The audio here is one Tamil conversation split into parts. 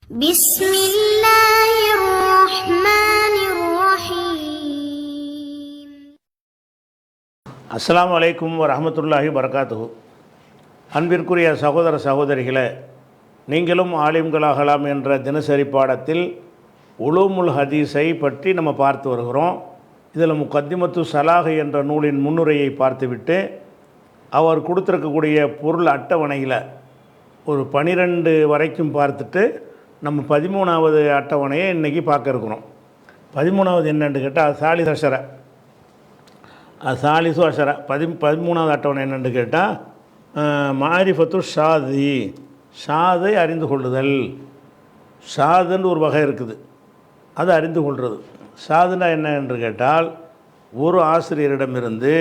بسم الله الرحمن الرحيم. அஸ்ஸலாமு அலைக்கும் வரஹ்மத்துல்லாஹி வபரகாத்துஹு. அன்பிற்குரிய சகோதர சகோதரிகளே, நீங்களும் ஆலிம்களாகலாம் என்ற தினசரி பாடத்தில் உலூமுல் ஹதீஸை பற்றி நம்ம பார்த்து வருகிறோம். இதில் முகத்திமத்து ஸலாஹ் என்ற நூலின் முன்னுரையை பார்த்துவிட்டு அவர் கொடுத்துருக்கக்கூடிய பொருள் அட்டவணையில் ஒரு 12 வரைக்கும் பார்த்துட்டு நம்ம 13வது அட்டவணையை இன்றைக்கி பார்க்க இருக்கிறோம். 13வது என்னென்னு கேட்டால் சாலிஸ் அஷர, சாலிசு அஷர. 13வது அட்டவணை என்னென்னு கேட்டால் மாரிஃபத்து ஷாதி, ஷாதை அறிந்து கொள்ளுதல். ஷாதுன்னு ஒரு வகை இருக்குது, அதை அறிந்து கொள்வது. ஷாதுன்னா என்ன என்று கேட்டால், ஒரு ஆசிரியரிடமிருந்து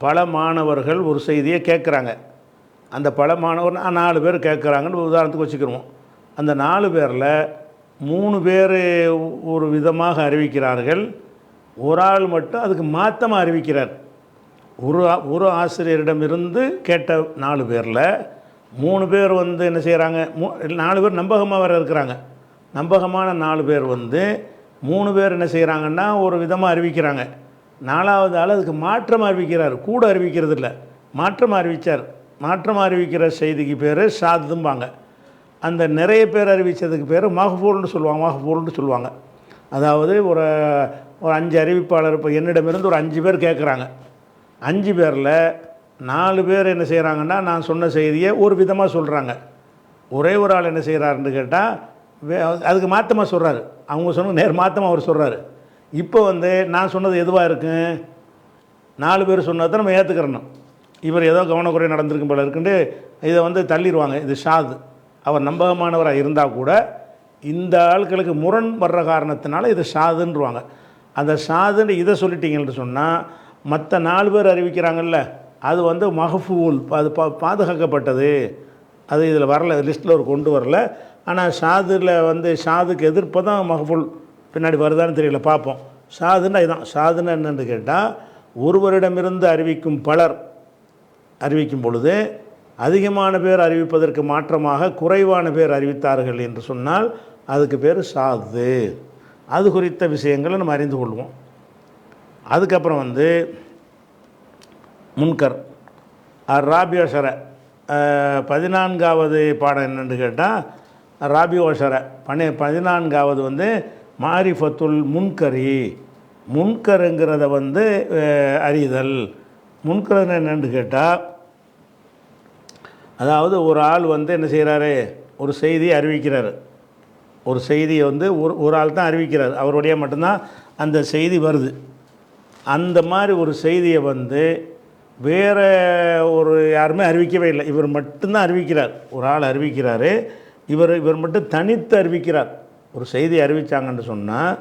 பல மாணவர்கள் ஒரு செய்தியை கேட்குறாங்க. அந்த பல மாணவர் 4 பேர் கேட்குறாங்கன்னு உதாரணத்துக்கு வச்சுக்கிறோம். அந்த 4 பேரில் 3 பேர் ஒரு விதமாக அறிவிக்கிறார்கள், ஒரு ஆள் மட்டும் அதுக்கு மாற்றமாக அறிவிக்கிறார். ஒரு ஆசிரியரிடமிருந்து கேட்ட 4 பேரில் 3 பேர் என்ன செய்கிறாங்க, 4 பேர் நம்பகமாக வேறு இருக்கிறாங்க. நம்பகமான 4 பேர் 3 பேர் என்ன செய்கிறாங்கன்னா ஒரு விதமாக அறிவிக்கிறாங்க. 4வது ஆள் அதுக்கு மாற்றமாக அறிவிக்கிறார், கூட அறிவிக்கிறது இல்லை, மாற்றமாக அறிவித்தார். மாற்றமாக அறிவிக்கிற செய்திக்கு பேர் ஷாதும்பாங்க. அந்த நிறைய பேர் அறிவித்ததுக்கு பேர் மஹ்ஃபூல்னு சொல்லுவாங்க. அதாவது ஒரு 5 அறிவிப்பாளர், இப்போ என்னிடமிருந்து ஒரு 5 பேர் கேட்குறாங்க. 5 பேரில் 4 பேர் என்ன செய்கிறாங்கன்னா நான் சொன்ன செய்தியை ஒரு விதமாக சொல்கிறாங்க. ஒரே ஒரு ஆள் என்ன செய்கிறாருன்னு கேட்டால் அதுக்கு மாற்றமாக சொல்கிறாரு. அவங்க சொன்ன நேர் மாற்றமாக அவர் சொல்கிறாரு. இப்போ நான் சொன்னது எதுவாக இருக்குங்க, 4 பேர் சொன்னதை நம்ம ஏற்றுக்கிறணும். இவர் ஏதோ கவனக்குறை நடந்திருக்கும் போல இருக்குன்ட்டு இதை தள்ளிடுவாங்க. இது ஷாது. அவர் நம்பகமானவராக இருந்தால் கூட இந்த ஆட்களுக்கு முரண் வர்ற காரணத்தினால இது ஷாதுன்றுவாங்க. அந்த ஷாதுன்னு இதை சொல்லிட்டீங்கன்னு சொன்னால் மற்ற 4 பேர் அறிவிக்கிறாங்கல்ல, அது மஹ்ஃபூல், அது பாதுகாக்கப்பட்டது. அது இதில் வரல, லிஸ்ட்டில் ஒரு கொண்டு வரல. ஆனால் ஷாதில் ஷாதுக்கு எதிர்ப்பு தான் மஹ்ஃபூல் பின்னாடி வருதான்னு தெரியல, பார்ப்போம். ஷாதுன்னா இதுதான். ஷாதுன்னு என்னென்னு கேட்டால், ஒருவரிடமிருந்து அறிவிக்கும் பலர் அறிவிக்கும் பொழுது அதிகமான பேர் அறிவிப்பதற்கு மாற்றமாக குறைவான பேர் அறிவித்தார்கள் என்று சொன்னால் அதுக்கு பேர் ஷாது. அது குறித்த விஷயங்களை நம்ம அறிந்து கொள்வோம். அதுக்கப்புறம் முன்கர் ராபியோஷர 14வது பாடம் என்னென்னு கேட்டால், ராபியோஷர 14வது மாரிஃபத்துல் முன்கரி. முன்கருங்கிறத அறிதல். முன்கர் என்னென்னு கேட்டால், அதாவது ஒரு ஆள் என்ன செய்கிறாரு, ஒரு செய்தியை அறிவிக்கிறார். ஒரு செய்தியை ஒரு ஆள் தான் அறிவிக்கிறார், அவருடைய மட்டும்தான் அந்த செய்தி வருது. அந்த மாதிரி ஒரு செய்தியை வேறு ஒரு யாருமே அறிவிக்கவே இல்லை, இவர் மட்டும்தான் அறிவிக்கிறார். ஒரு ஆள் அறிவிக்கிறார், இவர் மட்டும் தனித்து அறிவிக்கிறார். ஒரு செய்தி அறிவித்தாங்கன்னு சொன்னால்,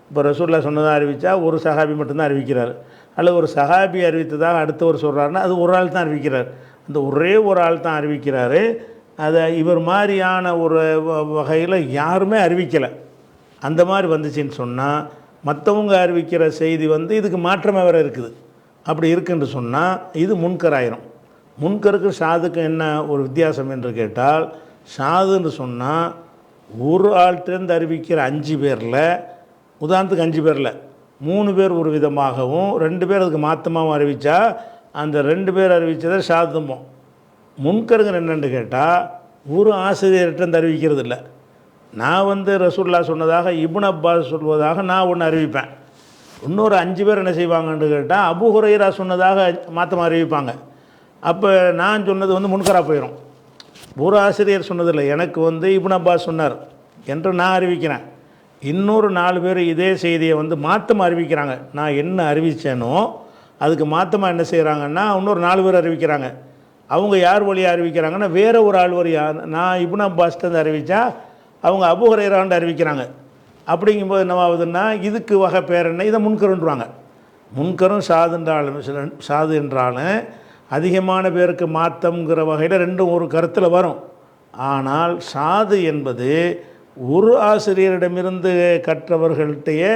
இப்போ ரசூலுல்லாஹ் சொன்னதாக அறிவித்தா ஒரு சஹாபி மட்டும்தான் அறிவிக்கிறார். அல்லது ஒரு சஹாபி அறிவித்ததாக அடுத்தவர் சொல்கிறாருன்னா அது ஒரு ஆள் தான் அறிவிக்கிறார். அந்த ஒரே ஒரு ஆள் தான் அறிவிக்கிறாரு. அதை இவர் மாதிரியான ஒரு வகையில் யாருமே அறிவிக்கலை. அந்த மாதிரி வந்துச்சின்னு சொன்னால் மற்றவங்க அறிவிக்கிற செய்தி இதுக்கு மாற்றமாக வேறு இருக்குது. அப்படி இருக்குன்னு சொன்னால் இது முன்கராயிரும். முன்கருக்கு ஷாதுக்கு என்ன ஒரு வித்தியாசம் என்று கேட்டால், ஷாதுன்னு சொன்னால் ஒரு ஆள்கிட்டேருந்து அறிவிக்கிற 5 பேரில், உதாரணத்துக்கு 5 பேரில் 3 பேர் ஒரு விதமாகவும் 2 பேர் அதுக்கு மாற்றமாகவும் அறிவித்தா அந்த 2 பேர் அறிவித்ததை ஷாதும்போம். முன்கருங்கிற என்னென்னு கேட்டால், ஒரு ஆசிரியர்கிட்ட அறிவிக்கிறது இல்லை. நான் ரசூலுல்லாஹ் சொன்னதாக, இப்னு அப்பாஸ் சொல்வதாக நான் ஒன்று அறிவிப்பேன். இன்னொரு 5 பேர் என்ன செய்வாங்கன்னு கேட்டால் அபூ ஹுரைரா சொன்னதாக மாற்றமாக அறிவிப்பாங்க. அப்போ நான் சொன்னது முன்கராக போயிடும். ஒரு ஆசிரியர் சொன்னதில்லை, எனக்கு இப்னு அப்பாஸ் சொன்னார் என்று நான் அறிவிக்கிறேன். இன்னொரு 4 பேர் இதே செய்தியை மாற்றமாக அறிவிக்கிறாங்க. நான் என்ன அறிவித்தேனோ அதுக்கு மாற்றமாக என்ன செய்கிறாங்கன்னா இன்னொரு 4 பேர் அறிவிக்கிறாங்க. அவங்க யார் வழியாக அறிவிக்கிறாங்கன்னா வேறு ஒரு ஆள் வழியாக, நான் இப்னு அப்பாஸ்ட்டு அறிவித்தா அவங்க அபூ ஹுரைரான்னு அறிவிக்கிறாங்க. அப்படிங்கும்போது என்னவாகுதுன்னா இதுக்கு வகை பேர் என்ன, இதை முன்கருன்றாங்க. முன்கரும் ஷாது என்றாலும் அதிகமான பேருக்கு மாற்றங்கிற வகையில் 2 ஒரு கருத்தில் வரும். ஆனால் ஷாது என்பது ஒரு ஆசிரியரிடமிருந்து கற்றவர்கள்ட்டையே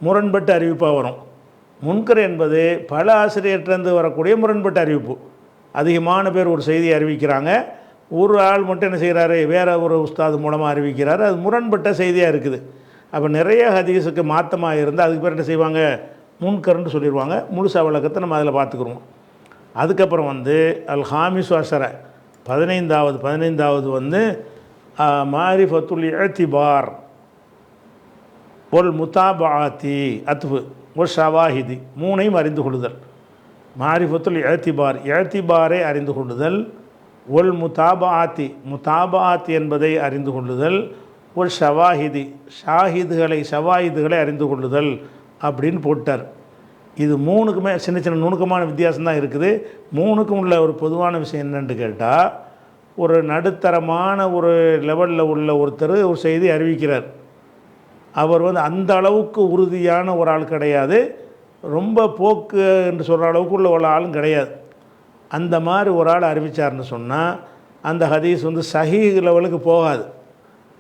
முரண்பட்டு அறிவிப்பாக வரும். முன்கர் என்பது பல ஆசிரியர்கிட்டருந்து வரக்கூடிய முரண்பட்ட அறிவிப்பு. அதிகமான பேர் ஒரு செய்தியை அறிவிக்கிறாங்க, ஒரு ஆள் மட்டும் என்ன செய்கிறாரு, வேறு ஒரு உஸ்தாது மூலமாக அறிவிக்கிறாரு, அது முரண்பட்ட செய்தியாக இருக்குது. அப்போ நிறைய ஹதீஸுக்கு மாற்றமாக இருந்தால் அதுக்கு பேர் என்ன செய்வாங்க, முன்கருன்னு சொல்லிடுவாங்க. முழுசா விளக்கத்தை நம்ம அதில் பார்த்துக்குருவோம். அதுக்கப்புறம் வந்து அல் ஹாமிஸ் அஷர 15வது வந்து மாரிஃபத்துல் இஅ்திபார் ஒல் முதாபாத்தி அத்வு ஒல் ஷவாஹிதி, மூணையும் அறிந்து கொள்ளுதல். மாரிஃபத்துல் இஅ்திபார், இஅ்திபாரை அறிந்து கொள்ளுதல். ஒல் முதாபாத்தி, முதாபாத் என்பதை அறிந்து கொள்ளுதல். ஒல் ஷவாஹிதி, ஷவாஹிதுகளை அறிந்து கொள்ளுதல் அப்படின்னு போட்டார். இது மூணுக்குமே சின்ன சின்ன நுணுக்கமான வித்தியாசம்தான் இருக்குது. மூணுக்கும் உள்ள ஒரு பொதுவான விஷயம் என்னென்னு கேட்டால், ஒரு நடுத்தரமான ஒரு லெவலில் உள்ள ஒருத்தர் ஒரு செய்தி அறிவிக்கிறார். அவர் வந்து அந்த அளவுக்கு உறுதியான ஒரு ஆள் கிடையாது, ரொம்ப போக்கு என்று சொல்கிற அளவுக்கு உள்ள ஒரு ஆளும் கிடையாது. அந்த மாதிரி ஒரு ஆள் அறிவித்தார்னு சொன்னால் அந்த ஹதீஸ் வந்து சஹீஹ் லெவலுக்கு போகாது.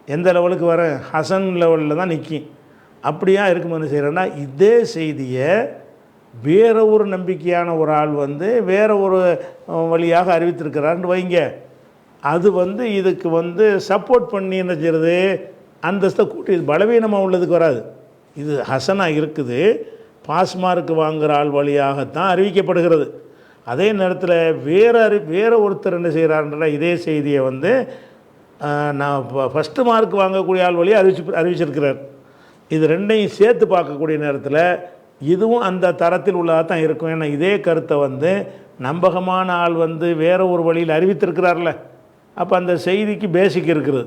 எந்த லெவலுக்கு வர, ஹசன் லெவலில் தான் நிற்கும். அப்படியா இருக்கும்போது செய்கிறேன்னா, இதே செய்தியை வேறு ஒரு நம்பிக்கையான ஒரு ஆள் வந்து வேறு ஒரு வழியாக அறிவித்திருக்கிறார்னு வைங்க, அது வந்து இதுக்கு வந்து சப்போர்ட் பண்ணி என்ன செய்கிறது, அந்தஸ்தை கூட்டி பலவீனமாக உள்ளதுக்கு வராது. இது ஹசனாக இருக்குது, பாஸ்மார்க்கு வாங்குகிற ஆள் வழியாகத்தான் அறிவிக்கப்படுகிறது. அதே நேரத்தில் வேறு ஒருத்தர் என்ன செய்கிறாருன்ற இதே செய்தியை வந்து நான் ஃபஸ்ட்டு மார்க் வாங்கக்கூடிய ஆள் வழியாக அறிவிச்சிருக்கிறார். இது ரெண்டையும் சேர்த்து பார்க்கக்கூடிய நேரத்தில் இதுவும் அந்த தரத்தில் உள்ளதாக தான் இருக்கும். ஏன்னா இதே கருத்தை வந்து நம்பகமான ஆள் வந்து வேறு ஒரு வழியில் அறிவித்திருக்கிறார்ல, அப்போ அந்த செய்திக்கு பேசிக் இருக்குது.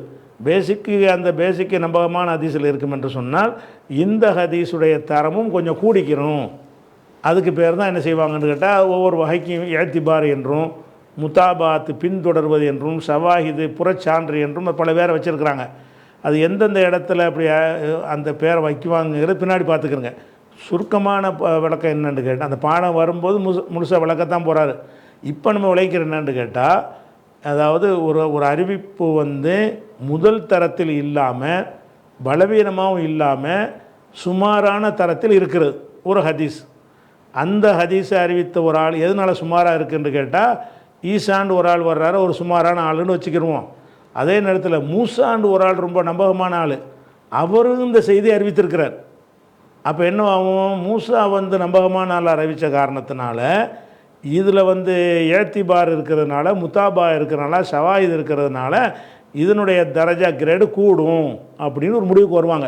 அந்த பேசிக்கு நம்பகமான ஹதீஸில் இருக்கும் என்று சொன்னால் இந்த ஹதீஸுடைய தரமும் கொஞ்சம் கூடிக்கிறோம். அதுக்கு பேர் தான் என்ன செய்வாங்கன்னு கேட்டால், ஒவ்வொரு வகைக்கும் இஅ்திபார் என்றும், முதாபாத்து பின்தொடர்வது என்றும், ஷவாஹிது புறச்சான்று என்றும் பல பேரை வச்சுருக்கிறாங்க. அது எந்தெந்த இடத்துல அப்படி அந்த பேரை வைக்குவாங்கிறது பின்னாடி பார்த்துக்கிறங்க. சுருக்கமான விளக்கம் என்னென்னு கேட்டால், அந்த பாடம் வரும்போது முழுசாக விளக்கத்தான் போகிறாரு. இப்போ நம்ம விளைக்கிற என்னென்னு கேட்டால், அதாவது ஒரு அறிவிப்பு வந்து முதல் தரத்தில் இல்லாமல் பலவீனமாகவும் இல்லாமல் சுமாரான தரத்தில் இருக்கிறது ஒரு ஹதீஸ். அந்த ஹதீஸை அறிவித்த ஒரு ஆள் எதனால் சுமாராக இருக்குன்னு கேட்டால், ஈசாண்டு ஒரு ஆள் வர்றாரு, ஒரு சுமாரான ஆளுன்னு வச்சுக்கிடுவோம். அதே நேரத்தில் மூசாண்டு ஒரு ஆள் ரொம்ப நம்பகமான ஆள், அவரும் இந்த செய்தி அறிவித்திருக்கிறார். அப்போ என்ன ஆகும், மூசா வந்து நம்பகமான ஆள் அறிவித்த காரணத்தினால இதில் வந்து ஏத்திபார் இருக்கிறதுனால, முத்தாபா இருக்கிறதுனால, ஷவாஹித் இருக்கிறதுனால இதனுடைய தரஜா கிரேடு கூடும் அப்படின்னு ஒரு முடிவுக்கு வருவாங்க.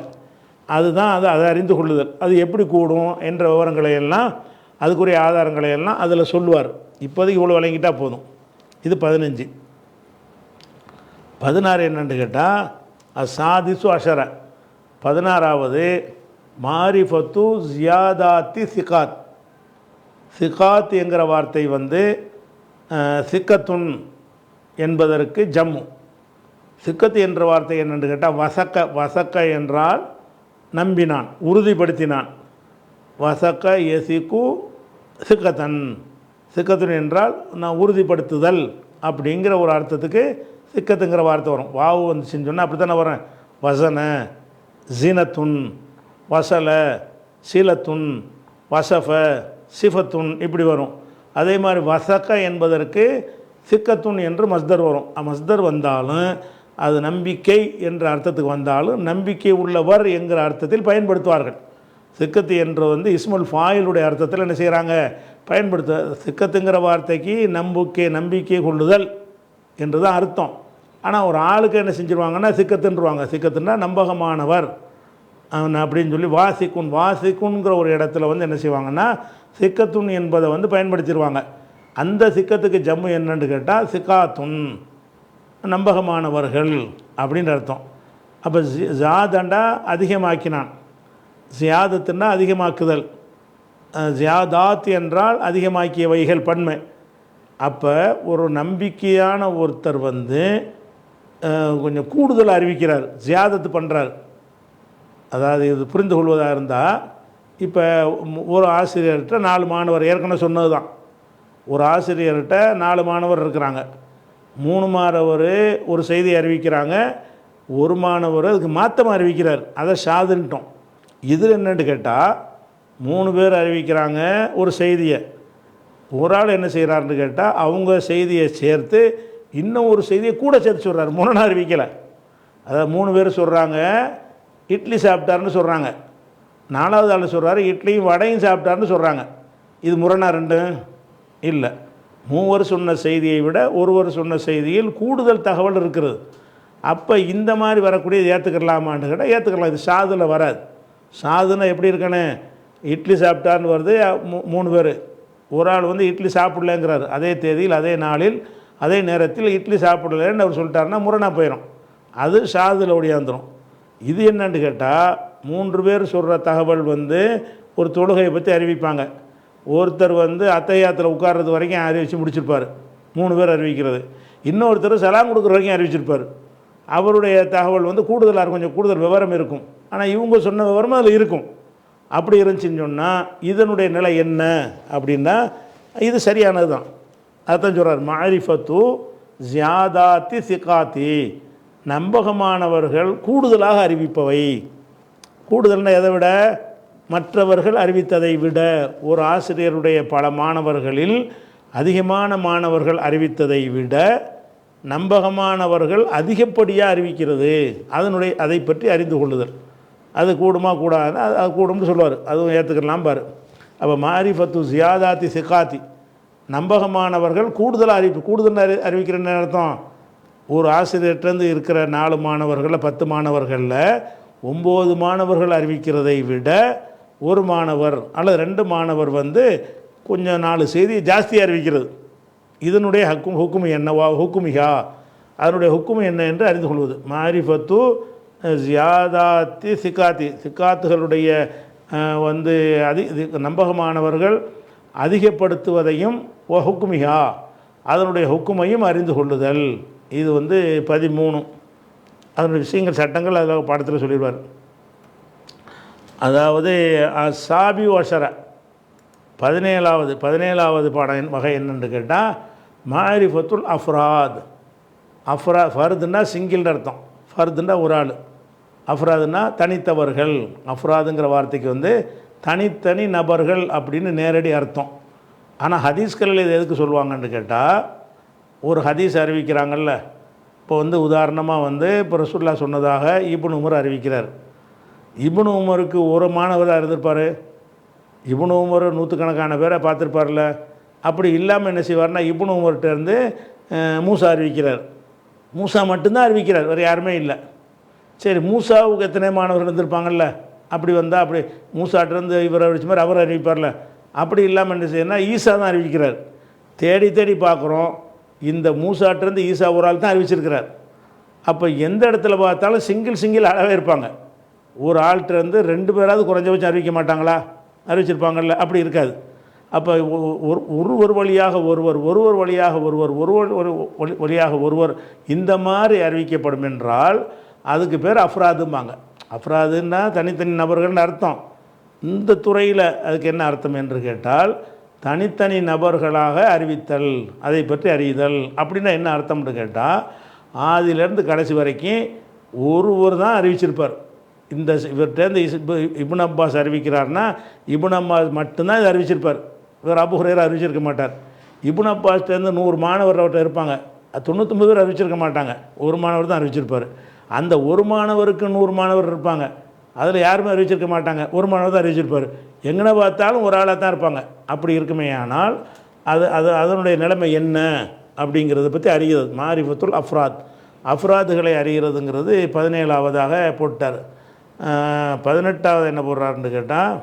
அதுதான் அதை அறிந்து கொள்ளுதல். அது எப்படி கூடும் என்ற விவரங்களை எல்லாம், அதுக்குரிய ஆதாரங்களை எல்லாம் அதில் சொல்லுவார். இப்போதைக்கு இவ்வளோ வழங்கிட்டால் போதும். இது 15. 16 என்னென்னு கேட்டால், அசாதிசு அஷர 16வது மாரிஃபத்து ஜியாதாத்தி சிகாத். சிகாத் என்கிற வார்த்தை வந்து சிக்கத்துன் என்பதற்கு ஜம்மு. சிக்கத்து என்ற வார்த்தை என்னென்று கேட்டால், வசக்க என்றால் நம்பினான், உறுதிப்படுத்தினான். வசக்க எசிக்கு சிக்கத்தன், சிக்கத்துன் என்றால் நான் உறுதிப்படுத்துதல் அப்படிங்கிற ஒரு அர்த்தத்துக்கு சிக்கத்துங்கிற வார்த்தை வரும். வாவு வந்துச்சுன்னு சொன்னால் அப்படி தானே வரேன். வசன, ஜீனத்துன், வசல, சீலத்துன், வசஃப, சிஃபத்துன் இப்படி வரும். அதே மாதிரி வசக்க என்பதற்கு சிக்கத்துன் என்று மஸ்தர் வரும். மஸ்தர் வந்தாலும் அது நம்பிக்கை என்ற அர்த்தத்துக்கு வந்தாலும் நம்பிக்கை உள்ளவர் என்கிற அர்த்தத்தில் பயன்படுத்துவார்கள். சிக்கத்து என்று வந்து இஸ்முல் ஃபாயிலுடைய அர்த்தத்தில் என்ன செய்கிறாங்க, பயன்படுத்த. சிக்கத்துங்கிற வார்த்தைக்கு நம்பிக்கை கொள்ளுதல் என்று தான் அர்த்தம். ஆனால் ஒரு ஆளுக்கு என்ன செஞ்சுருவாங்கன்னா சிக்கத்துன்றுவாங்க. சிக்கத்துன்னா நம்பகமானவர் அப்படின்னு சொல்லி வாசிக்குன்கிற ஒரு இடத்துல வந்து என்ன செய்வாங்கன்னா சிக்கத்துன் என்பதை வந்து பயன்படுத்திடுவாங்க. அந்த சிக்கத்துக்கு ஜம்மு என்னன்னு கேட்டால் சிக்காத்துன், நம்பகமானவர்கள் அப்படின்ற அர்த்தம். அப்போ ஜாதண்டா அதிகமாக்கினான், ஜியாதத்துன்னா அதிகமாக்குதல், ஜியாதாத் என்றால் அதிகமாக்கியவைகள் பன்மை. அப்போ ஒரு நம்பிக்கையான ஒருத்தர் வந்து கொஞ்சம் கூடுதல் அறிவிக்கிறார், ஜியாதத்து பண்ணுறார். அதாவது இது புரிந்து கொள்வதாக இருந்தால், இப்போ ஒரு ஆசிரியர்கிட்ட 4 மாணவர், ஏற்கனவே சொன்னது தான், ஒரு ஆசிரியர்கிட்ட 4 மாணவர் இருக்கிறாங்க. 3 மாணவர் ஒரு செய்தியை அறிவிக்கிறாங்க, ஒரு மாணவர் அதுக்கு மாற்றமாக அறிவிக்கிறார், அதை ஷாதுன்ட்டோம். இதில் என்னென்னு கேட்டால் 3 பேர் அறிவிக்கிறாங்க ஒரு செய்தியை, ஒரு ஆள் என்ன செய்கிறாருன்னு கேட்டால் அவங்க செய்தியை சேர்த்து இன்னும் ஒரு செய்தியை கூட சேர்த்து சொல்கிறார், முரணா அறிவிக்கலை. அதாவது 3 பேர் சொல்கிறாங்க இட்லி சாப்பிட்டாருன்னு சொல்கிறாங்க, 4வது ஆள் சொல்கிறாரு இட்லியும் வடையும் சாப்பிட்டாருன்னு சொல்கிறாங்க. இது முரணா ரெண்டும் இல்லை. 3 சொன்ன செய்தியை விட ஒருவர் சொன்ன செய்தியில் கூடுதல் தகவல் இருக்கிறது. அப்போ இந்த மாதிரி வரக்கூடியது ஏற்றுக்கலாமான்னு கேட்டால் ஏற்றுக்கலாம். இது சாதில் வராது. சாதுன்னா எப்படி இருக்கணும், இட்லி சாப்பிட்டார்னு வருது, 3 பேர், ஒரு ஆள் வந்து இட்லி சாப்பிடலங்கிறாரு, அதே தேதியில் அதே நாளில் அதே நேரத்தில் இட்லி சாப்பிடலன்னு அவர் சொல்லிட்டாருன்னா முரணாக போயிடும், அது சாதில் ஒடியாந்துடும். இது என்னன்னு கேட்டால் 3 பேர் சொல்கிற தகவல் வந்து ஒரு தொழுகையை பற்றி அறிவிப்பாங்க. ஒருத்தர் வந்து அத்தையாத்தில் உட்கார்றது வரைக்கும் அறிவித்து முடிச்சிருப்பார், 3 பேர் அறிவிக்கிறது. இன்னொருத்தர் சலாம் கொடுக்குற வரைக்கும் அறிவிச்சிருப்பார். அவருடைய தகவல் வந்து கூடுதலாக இருக்கும், கொஞ்சம் கூடுதல் விவரம் இருக்கும். ஆனால் இவங்க சொன்ன விவரமும் அதில் இருக்கும். அப்படி இருந்துச்சுன்னு சொன்னால் இதனுடைய நிலை என்ன அப்படின்னா இது சரியானது தான். அதுதான் சொல்கிறார், மாரிஃபத்து ஜியாதாத்தி சிகாத்தி, நம்பகமானவர்கள் கூடுதலாக அறிவிப்பவை. கூடுதல்னா எதை விட, மற்றவர்கள் அறிவித்ததை விட. ஒரு ஆசிரியருடைய பல மாணவர்களில் அதிகமான மாணவர்கள் அறிவித்ததை விட நம்பகமானவர்கள் அதிகப்படியாக அறிவிக்கிறது, அதை பற்றி அறிந்து கொள்ளுதல். அது கூடுமா கூடாது, அது கூடும்னு சொல்லுவார், அதுவும் ஏற்றுக்கலாம் பாரு. அப்போ மாரிஃபத்து ஜியாதாத்தி சிகாத்தி, நம்பகமானவர்கள் கூடுதலாக கூடுதல் அறிவிக்கிறேன்னு அர்த்தம். ஒரு ஆசிரியர்கிட்டருந்து இருக்கிற 4 மாணவர்களில் 10 மாணவர்களில் 9 மாணவர்கள் அறிவிக்கிறதை விட ஒரு மாணவர் அல்லது 2 மாணவர் வந்து கொஞ்சம் 4 செய்தி ஜாஸ்தியாக அறிவிக்கிறது. இதனுடைய ஹுக்கும் என்னவா, ஹுக்குமிகா, அதனுடைய ஹுக்கும் என்ன என்று அறிந்து கொள்வது. மாரிஃபத்து ஜியாதாத்தி சிகாத்தி, சிகாத்துகளுடைய வந்து நம்பகமானவர்கள் அதிகப்படுத்துவதையும் ஹுக்குமிகா, அதனுடைய ஹுக்குமையும் அறிந்து கொள்ளுதல். இது வந்து 13. அதனுடைய விஷயங்கள் சட்டங்கள் அதில் பாடத்தில் சொல்லிடுவார். அதாவது சாபி வஷர 17வது பாடம் வகை என்னென்று கேட்டால் மாரிஃபத்துல் அஃப்ராத். ஃபர்துன்னா சிங்கிள் அர்த்தம், ஃபர்துன்னா ஒரு ஆள், அஃப்ராதுன்னா தனித்தவர்கள். அஃப்ராதுங்கிற வார்த்தைக்கு வந்து தனித்தனி நபர்கள் அப்படின்னு நேரடி அர்த்தம். ஆனால் ஹதீஸ்களில் இது எதுக்கு சொல்லுவாங்கன்னு கேட்டால், ஒரு ஹதீஸ் அறிவிக்கிறாங்கல்ல, இப்போ வந்து உதாரணமாக வந்து இப்போ ரசூலுல்லாஹ் சொன்னதாக இப்னு உமர் அறிவிக்கிறார். இப்னு உமருக்கு ஒரு மாணவர் தான் இருந்திருப்பார். இப்னு உமர் 100கணக்கான பேரை பார்த்துருப்பார்ல. அப்படி இல்லாமல் என்ன செய்வார்னா, இப்னு உமர்கிட்டருந்து மூசா அறிவிக்கிறார். மூசா மட்டும்தான் அறிவிக்கிறார், வேறு யாருமே இல்லை. சரி, மூசாவுக்கு எத்தனை மாணவர்கள் இருந்திருப்பாங்கல்ல, அப்படி வந்தால் அப்படி மூசாட்டிருந்து இவர் அறிவிச்ச மாதிரி அவர் அறிவிப்பார்ல. அப்படி இல்லாமல் என்ன செய்யணும்னா ஈசா தான் அறிவிக்கிறார். தேடி தேடி பார்க்குறோம், இந்த மூசாட்டிருந்து ஈசா ஒரு ஆள் தான் அறிவிச்சிருக்கிறார். அப்போ எந்த இடத்துல பார்த்தாலும் சிங்கிள் அளவே இருப்பாங்க. ஒரு ஆள்கிட்டருந்து 2 பேராவது குறைஞ்சபட்சம் அறிவிக்க மாட்டாங்களா, அறிவிச்சிருப்பாங்கல்ல, அப்படி இருக்காது. அப்போ ஒருவர் வழியாக ஒருவர், ஒருவர் வழியாக ஒருவர், ஒருவர் வழியாக ஒருவர், இந்த மாதிரி அறிவிக்கப்படும் என்றால் அதுக்கு பேர் அஃப்ராதும்பாங்க. அஃப்ராதுன்னா தனித்தனி நபர்கள்னு அர்த்தம். இந்த துறையில் அதுக்கு என்ன அர்த்தம் என்று கேட்டால், தனித்தனி நபர்களாக அறிவித்தல், அதை பற்றி அறியுதல். அப்படின்னா என்ன அர்த்தம்னு கேட்டால், ஆதியிலேருந்து கடைசி வரைக்கும் ஒருவர் தான் அறிவிச்சிருப்பார். இந்த இவர்கிட்டேருந்து இப்னு அப்பாஸ் அறிவிக்கிறார்னா இப்னு அப்பாஸ் மட்டும்தான் இதை அறிவிச்சிருப்பார், இவர் அபூ ஹுரைரா அறிவிச்சிருக்க மாட்டார். இப்னு அப்பாஸ்லேருந்து 100 மாணவர் அவர்கிட்ட இருப்பாங்க, 99 பேர் அறிவிச்சிருக்க மாட்டாங்க, ஒரு மாணவர் தான் அறிவிச்சிருப்பார். அந்த ஒரு மாணவருக்கு 100 மாணவர் இருப்பாங்க, அதில் யாருமே அறிவிச்சிருக்க மாட்டாங்க, ஒரு மாணவர் தான் அறிவிச்சிருப்பார். எங்கே பார்த்தாலும் ஒரு ஆளாக தான் இருப்பாங்க. அப்படி இருக்குமே ஆனால் அதனுடைய நிலைமை என்ன அப்படிங்கிறத பற்றி அறிகிறது. மாரிஃபத்துல் அஃப்ராத், அஃப்ராதுகளை அறிகிறதுங்கிறது 17வதாக போட்டார். 18வது என்ன போடுறாருன்னு கேட்டால்,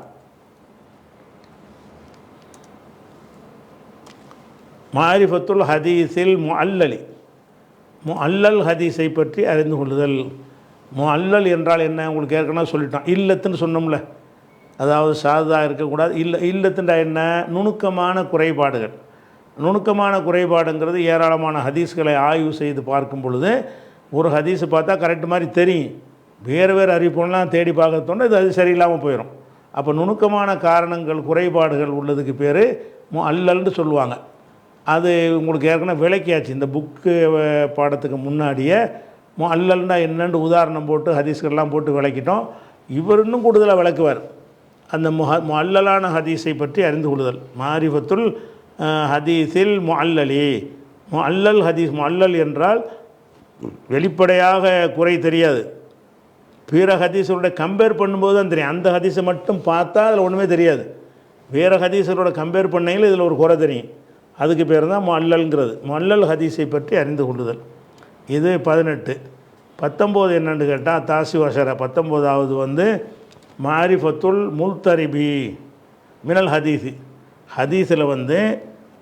மாரிஃபத்துல் ஹதீஸில் முஅல்லலி, முஅல்லல் ஹதீஸை பற்றி அறிந்து கொள்ளுதல். முஅல்லல் என்றால் என்ன, உங்களுக்கு ஏற்கனவே சொல்லிட்டோம், இல்லத்துன்னு சொன்னோம்ல, அதாவது சாதா இருக்கக்கூடாது. இல்லத்துண்டா என்ன, நுணுக்கமான குறைபாடுகள். நுணுக்கமான குறைபாடுங்கிறது ஏராளமான ஹதீஸ்களை ஆய்வு செய்து பார்க்கும் பொழுது ஒரு ஹதீஸை பார்த்தா கரெக்ட் மாதிரி தெரியும், வேறு அறிவிப்புலாம் தேடி பார்க்கறதோட அது சரியில்லாமல் போயிடும். அப்போ நுணுக்கமான காரணங்கள், குறைபாடுகள் உள்ளதுக்கு பேர் முஅல்லல்னு சொல்லுவாங்க. அது உங்களுக்கு ஏற்கனவே விளக்கியாச்சு, இந்த புக்கு பாடத்துக்கு முன்னாடியே முஅல்லல்னா என்னென்னு உதாரணம் போட்டு ஹதீஸ்கள்லாம் போட்டு விளக்கிட்டோம். இவர் இன்னும் கூடுதலாக விளக்குவார். அந்த முஅல்லலான ஹதீஸை பற்றி அறிந்து கொள்ளுதல். மாரிஃபத்துல் ஹதீஸில் முஅல்லலி, முஅல்லல் ஹதீஸ். முஅல்லல் என்றால் வெளிப்படையாக குறை தெரியாது, பிற ஹதீஸோட கம்பேர் பண்ணும்போது தான் தெரியும். அந்த ஹதீஸை மட்டும் பார்த்தா அதில் ஒன்றுமே தெரியாது, வேறு ஹதீஸரோட கம்பேர் பண்ணையில் இதில் ஒரு குறை தெரியும். அதுக்கு பேர் தான் முஅல்லல்ங்கிறது. முஅல்லல் ஹதீஸை பற்றி அறிந்து கொள்ளுதல். இது 18. 19 என்னென்னு கேட்டால் தாசி வஷர 19வது வந்து மாரிஃபத்துல் முல்தரிபி மினல் ஹதீஸி. ஹதீஸில் வந்து